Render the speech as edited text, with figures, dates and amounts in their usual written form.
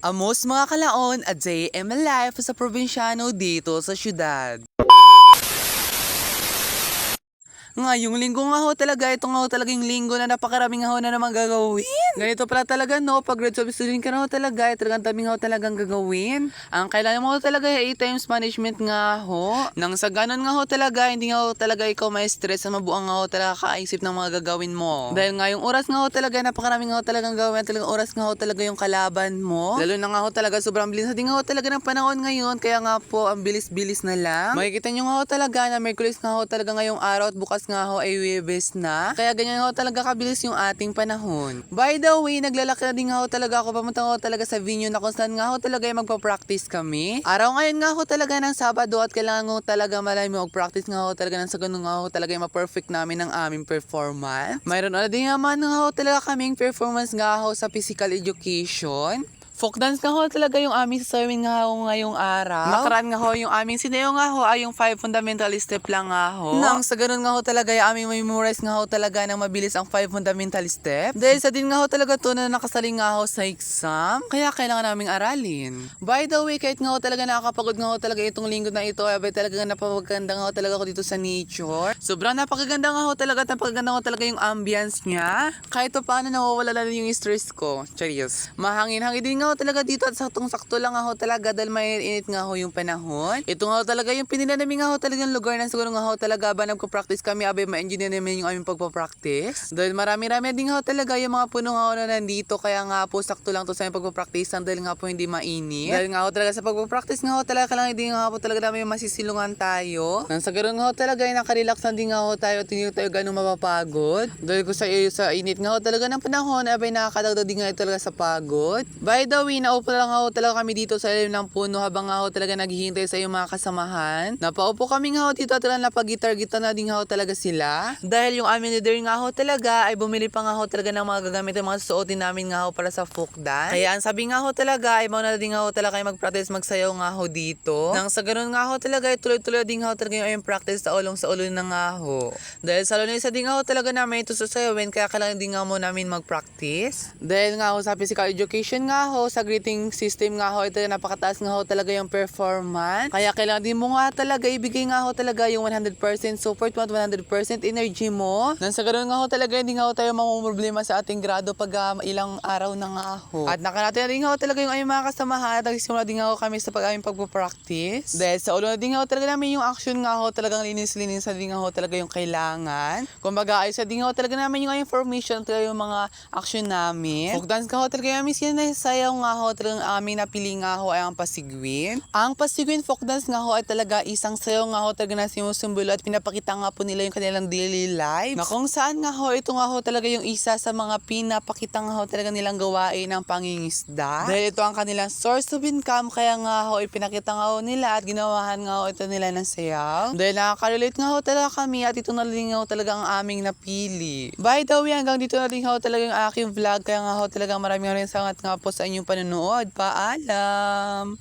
Amos mga kalaon, a day in my life sa probinsyano dito sa syudad. Ngayong linggo nga ho talaga, ito nga ho talagang linggo na napakaraming nga ho na naman gagawin. Ganito pala talaga no, pag grade 12 student ka na ho talaga, talagang daming nga ho talagang gagawin. Ang kailangan mo ho talaga ay 8 times management nga ho. Nang sa ganon nga ho talaga, hindi nga ho talaga ikaw may stress na mabuang nga ho talaga kaisip ng mga gagawin mo. Dahil nga yung oras nga ho talaga, napakaraming nga ho talagang gawin, talagang oras nga ho talaga yung kalaban mo. Lalo na nga ho talaga, sobrang bilis na din nga ho talaga ng panahon ngayon, kaya nga po, ang bilis-bilis na lang. Makikita nyo nga ho talaga na Merkulis nga ho talaga ngayong araw at bukas nga ho ay Huwebes na. Kaya ganyan ho talaga kabilis yung ating panahon. By the way, naglalaki na din nga ho talaga ako. Pamunta ho talaga sa venue na kung saan nga ho talaga ay magpa-practice kami. Araw ngayon nga ho talaga ng Sabado at kailangan ho talaga malay mo mag-practice nga ho talaga ng sa ganun nga ho talaga yung ma-perfect namin ng aming performance. Mayroon na din naman nga ho talaga kaming performance nga ho sa physical education. Folk dance nga ho talaga yung aming sasawin nga ho ngayong araw. Nakaraan nga ho yung aming sineo nga ho ay yung 5 fundamental step lang nga ho. Nang sa ganun nga ho talaga yung aming memorize nga ho talaga ng mabilis ang 5 fundamental step. Dahil sa din nga ho talaga to na nakasaling nga ho sa exam. Kaya kailangan naming aralin. By the way, kahit nga ho talaga nakakapagod nga ho talaga itong linggo na ito, ay talaga napapaganda nga ho talaga ako dito sa nature. Sobrang napakaganda nga ho talaga at napakaganda nga ho talaga yung ambience niya. Kahit pa paano nawawala na yung stress ko. Serious. Mahangin-hangin din nga ho talaga dito at saktong-sakto lang nga ho talaga dahil may init nga ho yung panahon. Ito nga ho talaga yung pinila namin nga ho talagang lugar na siguro nga ho talaga ba nagpo-practice kami abay ma-engineer namin yung aming pagpo-practice. Dahil marami-rami din nga ho talaga yung mga puno nga ho na nandito kaya nga po sakto lang to sa aming pagpo-practice dahil nga po hindi mainit. Dahil nga ho talaga sa pagpo-practice nga ho talaga kailangan din nga ho talaga namin masisilungan tayo. Nang sa ganoon nga ho talaga ay nakarelax na din nga ho tayo at hindi tayo ganun mapapagod. Dahil ko sa init nga ho talaga ng panahon abay nakakadagdag din nga talaga sa pagod. By the way, naupo lang nga ho talaga kami dito sa ilalim ng puno habang nga ho talaga naghihintay sa iyong mga kasamahan. Napaupo kami nga ho dito at talagang napag-gitar-gitar na din nga ho talaga sila. Dahil yung aming leader nga ho talaga ay bumili pa nga ho talaga ng mga gagamit ng mga susuotin namin nga ho para sa folk dance. Kaya ang sabi nga ho talaga ay mauna din nga ho talaga kayo mag-practice magsayaw nga ho dito. Nang sa ganun nga ho talaga ay tuloy-tuloy din nga ho talaga yung aming practice sa ulong na nga ho. Dahil sa lunes din nga ho talaga namin ito susayawin kaya kailangan din nga mo namin mag-practice. Dahil nga ho sa physical education nga ho sa greeting system nga ho, ito napakataas nga ho talaga yung performance. Kaya kailangan din mo nga talaga ibigay nga ho talaga yung 100% support mo at 100% energy mo. Nang sa ganoon nga ho talaga hindi nga ho tayo mamumroblema sa ating grado pag ilang araw na nga ho. At nakarating din nga ho talaga yung aming mga kasamahan at nagsisimula din nga ho kami sa aming pagpo-practice. Dahil sa ulo na din nga ho talaga namin yung action nga ho talagang linis-linis na din nga ho talaga yung kailangan. Kumbaga ayos na din nga ho talaga namin yung information talaga yung mga action namin. Folk dance nga ho talaga namin sinasayaw nga ho talagang aming napili nga ho ay ang Pasiguin. Ang Pasiguin folk dance nga ho ay talaga isang sayaw nga ho talaga na sinusumbolo at pinapakita nga po nila yung kanilang daily lives. Na kung saan nga ho ito nga ho talaga yung isa sa mga pinapakita nga ho talaga nilang gawain ng pangingisda. Dahil ito ang kanilang source of income kaya nga ho ipinakita nga ho nila at ginawahan nga ho ito nila ng sayaw. Dahil nakaka-relate nga ho talaga kami at ito na rin nga ho talaga ang aming napili. By the way, hanggang dito na rin nga ho talaga yung aking vlog kaya nga ho talaga maraming salamat nga po sa inyong panonood. Paalam!